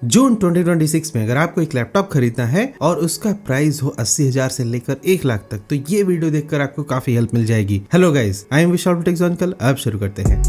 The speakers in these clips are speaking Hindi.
जून 2026 में अगर आपको एक लैपटॉप खरीदना है और उसका प्राइस हो 80,000 से लेकर 1 लाख तक, तो ये वीडियो देखकर आपको काफी हेल्प मिल जाएगी। Hello guys, I am Vishal techs uncle. अब शुरू करते हैं।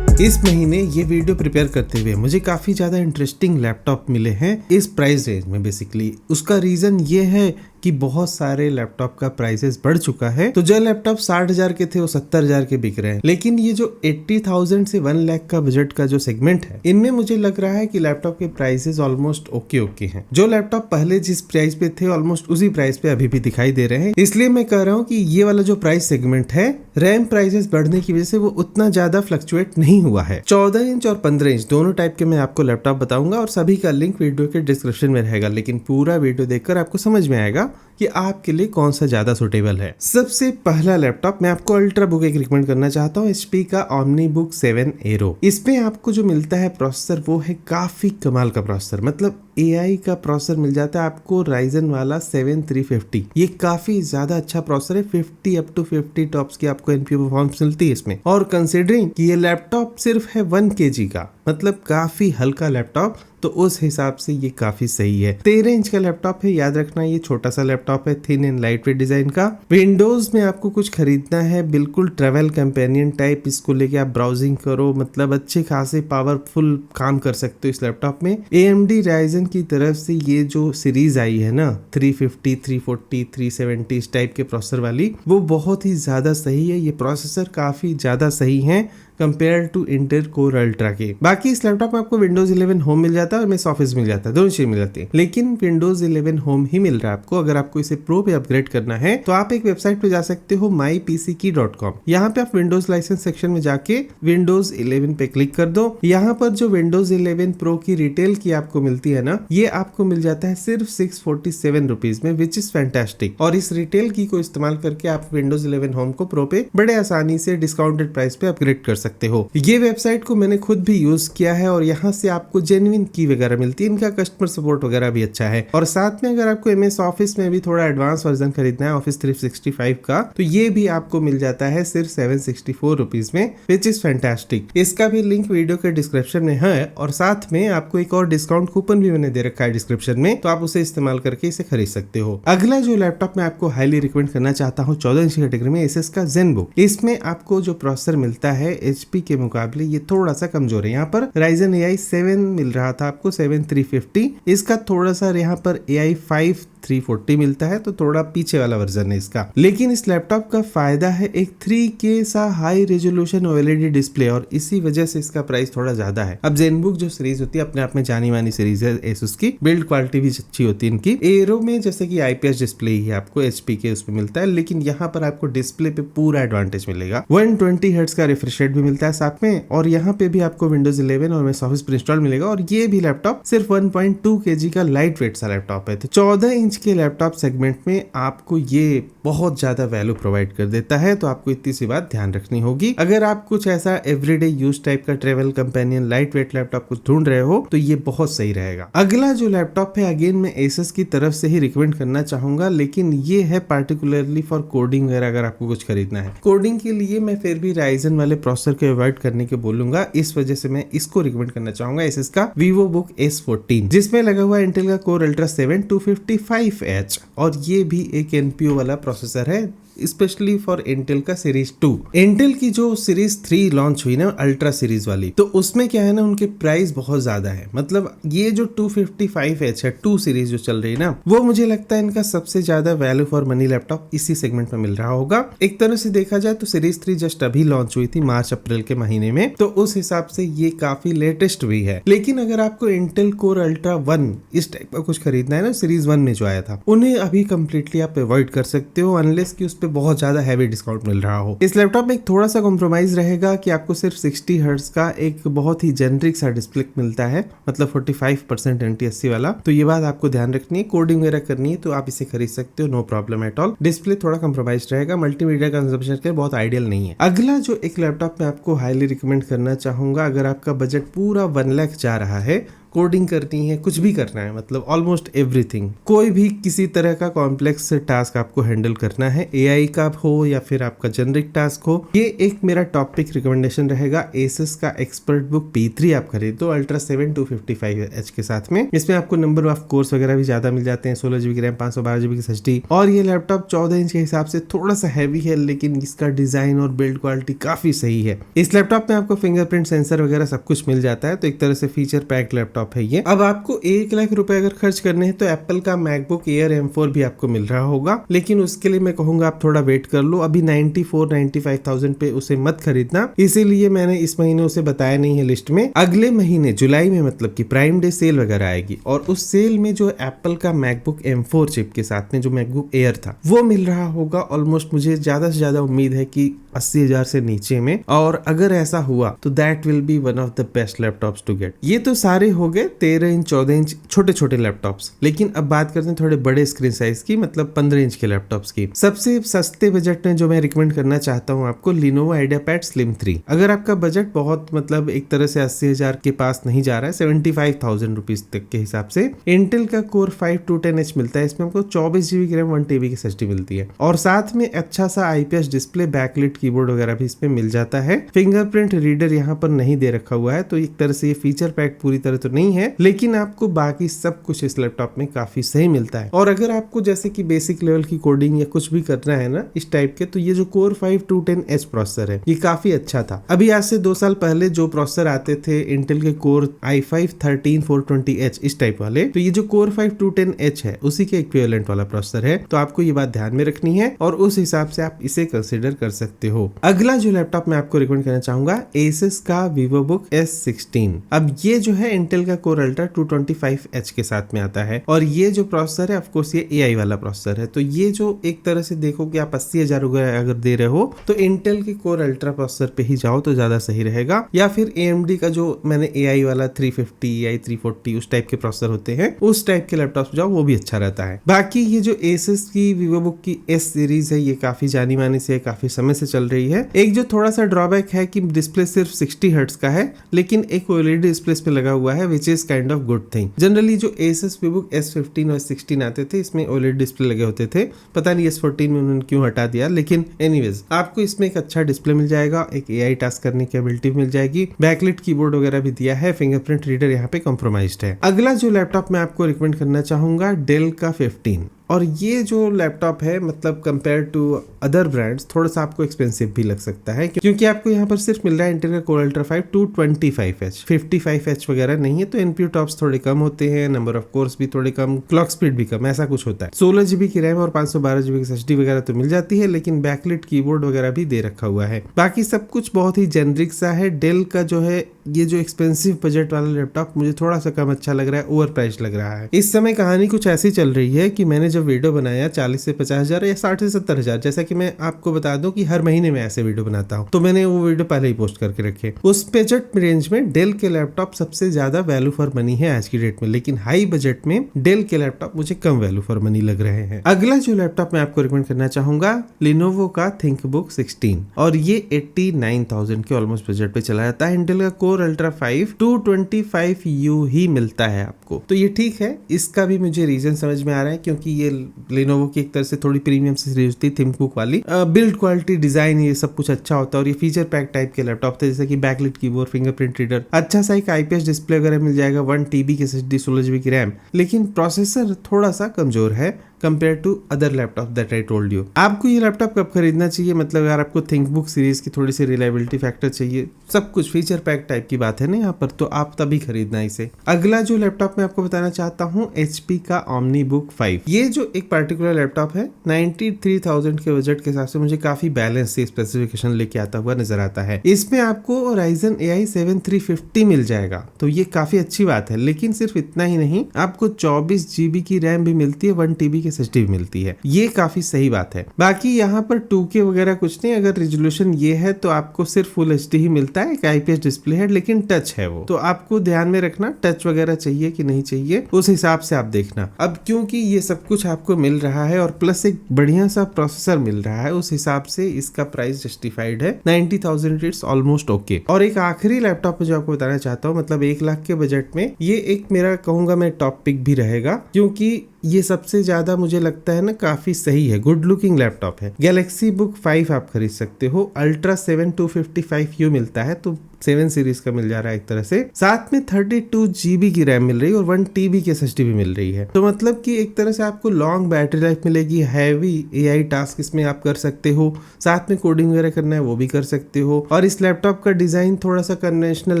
इस महीने ये वीडियो प्रिपेयर करते हुए मुझे काफी ज्यादा इंटरेस्टिंग लैपटॉप मिले हैं इस प्राइस रेंज में। बेसिकली उसका रीजन ये है कि बहुत सारे लैपटॉप का प्राइसेस बढ़ चुका है। तो जो लैपटॉप 60,000 के थे वो 70,000 के बिक रहे हैं। लेकिन ये जो 80,000 से 1 लाख का बजट का जो सेगमेंट है, इनमें मुझे लग रहा है कि लैपटॉप के प्राइसेस ऑलमोस्ट ओके हैं। जो लैपटॉप पहले जिस प्राइस पे थे ऑलमोस्ट उसी प्राइस पे अभी भी दिखाई दे रहे हैं। इसलिए मैं कह रहा हूँ कि ये वाला जो प्राइस सेगमेंट है, रैम प्राइसेस बढ़ने की वजह से वो उतना ज्यादा फ्लक्चुएट नहीं हुआ है। 14 इंच और 15 इंच दोनों टाइप के मैं आपको लैपटॉप बताऊंगा और सभी का लिंक वीडियो के डिस्क्रिप्शन में रहेगा। लेकिन पूरा वीडियो देखकर आपको समझ में आएगा कि आपके लिए कौन सा ज्यादा सुटेबल है। सबसे पहला लैपटॉप मैं आपको अल्ट्रा बुक एक रिकमेंड करना चाहता हूँ, HP का OmniBook 7 Aero। इसमें आपको जो मिलता है प्रोसेसर वो है काफी कमाल का प्रोसेसर, मतलब AI का प्रोसेसर मिल जाता है आपको Ryzen वाला 7350। ये काफी ज्यादा अच्छा प्रोसेसर है। 50 अप टू 50 टॉप्स की आपको NPU परफॉर्मेंस मिलती है इसमें। और कंसिडरिंग कि ये लैपटॉप सिर्फ है 1 kg का, मतलब काफी हल्का लैपटॉप, तो उस हिसाब से ये काफी सही है। 13 इंच का लैपटॉप है, याद रखना ये छोटा सा लैपटॉप है, thin and light weight design का। विंडोज में आपको कुछ खरीदना है बिल्कुल ट्रेवल कंपेनियन टाइप, इसको लेके आप ब्राउजिंग करो, मतलब अच्छे खासे पावरफुल काम कर सकते हो इस लैपटॉप में। AMD Ryzen की तरफ से ये जो सीरीज आई है ना, 350, 340, 370 इस टाइप के प्रोसेसर वाली, वो बहुत ही ज्यादा सही है। ये प्रोसेसर काफी ज्यादा सही है compare to Intel Core Ultra के। बाकी इस लैपटॉप में आपको विंडोज 11 होम मिल जाता है और MS ऑफिस मिल जाता है, दोनों चीज मिल जाती है। लेकिन विंडोज 11 होम ही मिल रहा है आपको। अगर आपको इसे प्रो पे अपग्रेड करना है तो आप एक वेबसाइट पे जा सकते हो mypckey.com। यहाँ पे आप विंडोज लाइसेंस सेक्शन में जाके विंडोज 11 पे क्लिक कर दो। यहाँ पर जो विंडोज 11 प्रो की रिटेल की आपको मिलती है ना, ये आपको मिल जाता है सिर्फ 647 रुपीज में, विच इज फैंटास्टिक। और इस रिटेल की को इस्तेमाल करके आप विंडोज 11 होम को प्रो पे बड़े आसानी से डिस्काउंटेड प्राइस पे अपग्रेड कर सकते हो। ये वेबसाइट को मैंने खुद भी यूज किया है और यहाँ से आपको जेन्युइन की वगैरह मिलती है। इनका कस्टमर सपोर्ट वगैरह भी अच्छा है। और साथ में अगर आपको MS ऑफिस में भी थोड़ा एडवांस वर्जन खरीदना है, ऑफिस 365 का, तो ये भी आपको मिल जाता है सिर्फ 764 रुपीज में, विच इज फैंटास्टिक। इसका भी लिंक वीडियो के डिस्क्रिप्शन में है और साथ में आपको एक और डिस्काउंट कूपन भी मैंने दे रखा है डिस्क्रिप्शन में, तो आप उसे इस्तेमाल करके इसे खरीद सकते हो। अगला जो लैपटॉप मैं आपको हाईली रिकमेंड करना चाहता हूँ 14 इंच कैटेगरी में, Asus का ZenBook। इसमें आपको जो प्रोसेसर मिलता है HP के मुकाबले ये थोड़ा सा कमजोर है। यहाँ पर Ryzen AI 7 मिल रहा था आपको 7350, इसका थोड़ा सा यहाँ पर AI 5 340 मिलता है, तो थोड़ा पीछे वाला वर्जन है इसका। लेकिन इस लैपटॉप का फायदा है एक 3K सा हाई रेजोल्यूशन OLED डिस्प्ले, और इसी वजह से इसका प्राइस थोड़ा ज्यादा है। अब ZenBook जो सीरीज होती है अपने आप में जानी मानी सीरीज है Asus की, बिल्ड क्वालिटी भी अच्छी होती है इनकी। Aero में जैसे कि IPS डिस्प्ले ही है आपको HP के उसमें मिलता है, लेकिन यहाँ पर आपको डिस्प्ले पे पूरा एडवांटेज मिलेगा। 120 हर्ट्ज का रिफ्रेश रेट भी मिलता है साथ में, और यहाँ पे भी आपको विंडोज 11 और MS ऑफिस पर इंस्टॉल मिलेगा। और ये भी लैपटॉप सिर्फ 1.2 kg का लाइट वेट सा लैपटॉप है। तो 14 इंच के लैपटॉप सेगमेंट में आपको ये बहुत ज्यादा वैल्यू प्रोवाइड कर देता है, तो आपको इतनी सी बात ध्यान रखनी होगी। अगर आप कुछ ऐसा एवरीडे यूज टाइप का travel companion light weight laptop कुछ ढूंढ रहे हो तो ये बहुत सही रहेगा। अगला जो लैपटॉप है, अगेन मैं Asus की तरफ से ही रिकमेंड करना चाहूंगा, लेकिन ये है पार्टिकुलरली फॉर कोडिंग वगैरह। अगर आपको कुछ खरीदना है कोडिंग के लिए, मैं फिर भी Ryzen वाले प्रोसेसर को अवॉइड करने के बोलूंगा। इस वजह से मैं इसको रिकमेंड करना चाहूंगा Asus का VivoBook S14, जिसमें लगा हुआ है इंटेल का कोर अल्ट्रा 7 255H, और ये भी एक NPU वाला प्रोसेसर है, स्पेशली फॉर इंटेल का सीरीज 2। इंटेल की जो सीरीज 3 लॉन्च हुई ना, अल्ट्रा सीरीज वाली, तो उसमें क्या है ना, उनके प्राइस बहुत ज्यादा है। मतलब ये जो 255H है 2 सीरीज जो चल रही है ना, वो मुझे लगता है इनका सबसे ज्यादा वैल्यू फॉर मनी लैपटॉप इसी सेगमेंट में मिल रहा होगा। एक तरह से देखा जाए तो सीरीज 3 जस्ट अभी लॉन्च हुई थी मार्च अप्रैल के महीने में, तो उस हिसाब से ये काफी लेटेस्ट भी है। लेकिन अगर आपको इंटेल कोर अल्ट्रा 1 इस टाइप का कुछ खरीदना है ना, सीरीज 1 में जो आया था, उन्हें अभी कंप्लीटली आप अवॉइड कर सकते हो, अनलेस की उस पे बहुत ज्यादा हैवी डिस्काउंट मिल रहा हो। इस लैपटॉप में एक थोड़ा सा कॉम्प्रोमाइज रहेगा कि आपको सिर्फ 60 हर्ट्ज का एक बहुत ही जेनरिक सा डिस्प्ले मिलता है, मतलब 45% NTSC वाला। तो ये बात आपको ध्यान रखनी है। कोडिंग वगैरह करनी है तो आप इसे खरीद सकते हो, no problem at all. Display थोड़ा कॉम्प्रोमाइज रहेगा, मल्टीमीडिया कंजम्पशन के बहुत आइडियल नहीं है। अगला जो एक लैपटॉप मैं आपको हाईली रिकमेंड करना चाहूंगा, अगर आपका बजट पूरा 1 लाख जा रहा है, कोडिंग करनी है, कुछ भी करना है, मतलब ऑलमोस्ट एवरीथिंग। कोई भी किसी तरह का कॉम्प्लेक्स टास्क आपको हैंडल करना है, एआई का हो या फिर आपका जेनरिक टास्क हो, ये एक मेरा टॉपिक रिकमेंडेशन रहेगा। एसएस का एक्सपर्ट बुक P3 आप खरीदो अल्ट्रा 7 255H के साथ में। इसमें आपको नंबर ऑफ कोर्स वगैरह भी ज्यादा मिल जाते हैं, 16 GB की रैम, 512 GB की SSD। और ये लैपटॉप 14 इंच के हिसाब से थोड़ा सा हैवी है, लेकिन इसका डिजाइन और बिल्ड क्वालिटी काफी सही है। इस लैपटॉप में आपको फिंगरप्रिंट सेंसर वगैरह सब कुछ मिल जाता है, तो एक तरह से फीचर पैक लैपटॉप है ये। अब आपको 1 लाख रुपए अगर खर्च करने हैं तो एप्पल का मैकबुक एयर M4 भी आपको मिल रहा होगा, लेकिन उसके लिए मैं कहूंगा आप थोड़ा वेट कर लो। अभी 94-95,000 पे उसे मत खरीदना, इसीलिए मैंने इस महीने उसे बताया नहीं है लिस्ट में। अगले महीने जुलाई में मतलब कि प्राइम डे सेल वगैरह आएगी, और उस सेल में जो एप्पल का मैकबुक M4 चिप के साथ में जो मैकबुक एयर था वो मिल रहा होगा। ऑलमोस्ट मुझे ज्यादा से ज्यादा उम्मीद है कि 80,000 से नीचे में, और अगर ऐसा हुआ तो that will be one of the best laptops to get. ये तो सारे हो गए 13 इंच 14 इंच छोटे छोटे लैपटॉप्स, लेकिन अब बात करते हैं थोड़े बड़े स्क्रीन साइज की, मतलब 15 इंच के लैपटॉप्स की। सबसे सस्ते बजट में जो मैं रिकमेंड करना चाहता हूँ आपको, Lenovo IdeaPad Slim 3। अगर आपका बजट बहुत मतलब एक तरह से 80,000 के पास नहीं जा रहा है, 75,000 रुपीज तक के हिसाब से, इंटेल का Core 5 210H मिलता है। इसमें आपको 24 GB की रैम, 1 TB की SSD मिलती है, और साथ में अच्छा सा IPS डिस्प्ले, बैकलिट कीबोर्ड वगैरह भी इसमें मिल जाता है। फिंगरप्रिंट रीडर यहाँ पर नहीं दे रखा हुआ है, तो एक तरह से ये फीचर पैक पूरी तरह तो नहीं है, लेकिन आपको बाकी सब कुछ इस लैपटॉप में काफी सही मिलता है। और अगर आपको जैसे कि बेसिक लेवल की कोडिंग या कुछ भी करना है ना इस टाइप के, तो ये जो Core 5 210H प्रोसेसर है ये काफी अच्छा था। अभी आज से 2 साल पहले जो प्रोसेसर आते थे इंटेल के Core i5 13420H इस टाइप वाले, तो ये जो Core 5 210H है उसी के इक्विवेलेंट वाला प्रोसेसर है, तो आपको ये बात ध्यान में रखनी है, और उस हिसाब से आप इसे कंसिडर कर सकते हो। अगला जो लैपटॉप मैं आपको रिकमेंड करना चाहूंगा, Asus का VivoBook S16। अब ये जो है इंटेल का Core Ultra 225H के साथ में आता है, और ये जो प्रोसेसर है ऑफकोर्स ये AI वाला प्रोसेसर है, तो ये जो एक तरह से देखो कि आप 80,000 अगर दे रहे हो तो इंटेल के Core Ultra प्रोसेसर पे ही जाओ तो ज्यादा सही रहेगा, या फिर AMD का जो मैंने AI वाला 350 AI 340 उस टाइप के प्रोसेसर होते हैं उस टाइप के लैपटॉप जाओ, वो भी अच्छा रहता है। बाकी ये जो Asus की VivoBook की S सीरीज है ये काफी जानी मानी से काफी समय से चल रही है। एक जो थोड़ा सा ड्रॉबैक है कि डिस्प्ले सिर्फ 60 हर्ट्ज का है, लेकिन एक OLED डिस्प्ले पे लगा हुआ है, which is kind of good thing. Generally जो Asus VivoBook S15 और S16 आते थे इसमें OLED डिस्प्ले लगे होते थे, पता नहीं S14 में उन्होंने क्यों हटा दिया, लेकिन एनीवेज आपको इसमें एक अच्छा डिस्प्ले मिल जाएगा, एक AI टास्क करने की एबिलिटी मिल जाएगी, बैकलिट कीबोर्ड वगैरह भी दिया है, फिंगरप्रिंट रीडर यहाँ पे कॉम्प्रोमाइज्ड है। अगला जो लैपटॉप मैं आपको रिकमेंड करना चाहूंगा, डेल का 15। और ये जो लैपटॉप है मतलब कंपेयर टू अदर ब्रांड्स थोड़ा सा आपको एक्सपेंसिव भी लग सकता है, क्योंकि आपको यहाँ पर सिर्फ मिल रहा है इंटेल का Core Ultra 5 225H, 55H वगैरह नहीं है, तो NPU टॉप्स थोड़े कम होते हैं, नंबर ऑफ कोर्स भी थोड़े कम, क्लॉक स्पीड भी कम, ऐसा कुछ होता है। 16 GB की रैम और 512 GB की SSD वगैरह तो मिल जाती है, लेकिन बैकलिट कीबोर्ड वगैरह भी दे रखा हुआ है। बाकी सब कुछ बहुत ही जेनरिक सा है। डेल का जो है ये जो एक्सपेंसिव बजट वाला लैपटॉप मुझे थोड़ा सा कम अच्छा लग रहा है, ओवर प्राइस लग रहा है। इस समय कहानी कुछ ऐसी चल रही है कि मैंने जब वीडियो बनाया 40 से 50,000 या 60 से 70,000, जैसा कि मैं आपको बता दूं कि हर महीने में ऐसे वीडियो बनाता हूं, तो मैंने वो वीडियो पहले ही पोस्ट करके रखे। उस बजट रेंज में डेल के लैपटॉप सबसे ज्यादा वैल्यू फॉर मनी है आज की डेट में, लेकिन हाई बजट में डेल के लैपटॉप मुझे कम वैल्यू फॉर मनी लग रहे हैं। अगला जो लैपटॉप मैं आपको रिकमेंड करना चाहूंगा, Lenovo का ThinkBook 16, और ये 89,000 के ऑलमोस्ट बजट पे चला जाता है। इंटेल का Core Ultra 5 225U ही मिलता है आपको, तो ये ठीक है। इसका भी मुझे रीजन समझ में आ रहा है, क्योंकि ये Lenovo की एक तरह से थोड़ी प्रीमियम सीरीज होती है ThinkBook वाली, बिल्ड क्वालिटी, डिजाइन, ये सब कुछ अच्छा होता है, और ये फीचर पैक टाइप के लैपटॉप थे, जैसे कि बैकलिट कीबोर्ड, फिंगरप्रिंट रीडर, अच्छा सा एक IPS डिस्प्ले वगैरह मिल जाएगा, 1 TB की SSD, 16 GB की रैम, लेकिन प्रोसेसर थोड़ा सा कमजोर है compare to other laptop that I told you. आपको ये लैपटॉप कब खरीदना चाहिए, मतलब अगर आपको ThinkBook सीरीज की थोड़ी सी रिलायबिलिटी फैक्टर चाहिए, सब कुछ फीचर पैक टाइप की बात है ना यहाँ पर, तो आप तभी खरीदना इसे। अगला जो लैपटॉप मैं आपको बताना चाहता हूँ, HP का OmniBook 5। ये जो एक पर्टिकुलर लैपटॉप है 93,000 के बजट के हिसाब से मुझे काफी बैलेंस से स्पेसिफिकेशन लेके आता हुआ नजर आता है। इसमें आपको Ryzen AI 7 350 मिल जाएगा, तो ये काफी अच्छी बात है, लेकिन सिर्फ इतना ही नहीं, आपको 24 GB की रैम भी मिलती है, 1 TB की SSD मिलती है, ये काफी सही बात है। बाकी यहाँ पर 2K वगैरह कुछ नहीं, अगर रेजोल्यूशन ये है तो आपको सिर्फ फुल HD ही मिलता है, एक IPS डिस्प्ले है लेकिन टच है वो, तो आपको ध्यान में रखना टच वगैरह चाहिए कि नहीं चाहिए, उस हिसाब से आप देखना। अब क्योंकि ये सब कुछ आपको मिल रहा है और प्लस एक बढ़िया सा प्रोसेसर मिल रहा है, उस हिसाब से इसका प्राइस जस्टिफाइड है। 90,000 इट्स ऑलमोस्ट ओके। और एक आखिरी लैपटॉप जो आपको बताना चाहता हूँ, मतलब 1 लाख के बजट में ये एक मेरा कहूंगा मैं टॉप पिक भी रहेगा, क्योंकि ये सबसे ज्यादा मुझे लगता है ना काफी सही है, गुड लुकिंग लैपटॉप है। गैलेक्सी बुक 5 आप खरीद सकते हो, अल्ट्रा 7 255U मिलता है, तो 7 सीरीज का मिल जा रहा है एक तरह से। साथ में 32 GB की रैम मिल रही है और 1 TB की SSD भी मिल रही है, तो मतलब कि एक तरह से आपको लॉन्ग बैटरी लाइफ मिलेगी। हैवी AI टास्क इसमें आप कर सकते हो, साथ में कोडिंग वगैरह करना है वो भी कर सकते हो। और इस लैपटॉप का डिजाइन थोड़ा सा कन्वेंशनल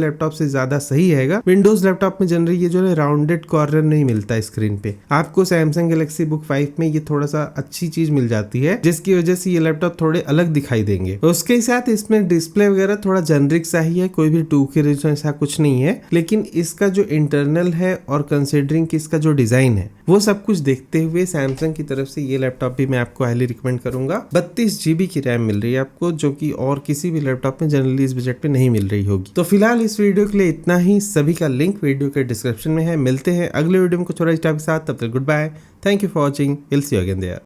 लैपटॉप से ज्यादा सही है। विंडोज लैपटॉप में जनरली ये जो है राउंडेड कॉर्नर नहीं मिलता स्क्रीन पे, आपको सैमसंग गैलेक्सी बुक 5 में ये थोड़ा सा अच्छी चीज मिल जाती है, जिसकी वजह से ये लैपटॉप थोड़े अलग दिखाई देंगे। उसके साथ इसमें डिस्प्ले वगैरह थोड़ा जेनरिक सा ही है, कोई भी 2K रेजोल्यूशन ऐसा कुछ नहीं है, लेकिन इसका जो इंटरनल है और कंसिडरिंग कि इसका जो डिजाइन है वो सब कुछ देखते हुए सैमसंग की तरफ से ये लैपटॉप भी मैं आपको हाईली रिकमेंड करूंगा। 32 GB की रैम मिल रही है आपको, जो कि और किसी भी लैपटॉप में जनरली इस बजट पे नहीं मिल रही होगी। तो फिलहाल इस वीडियो के लिए इतना ही, सभी का लिंक वीडियो के डिस्क्रिप्शन में है। मिलते हैं अगले वीडियो में कुछ और के साथ, तब तक goodbye, thank you for watching, will see you again there.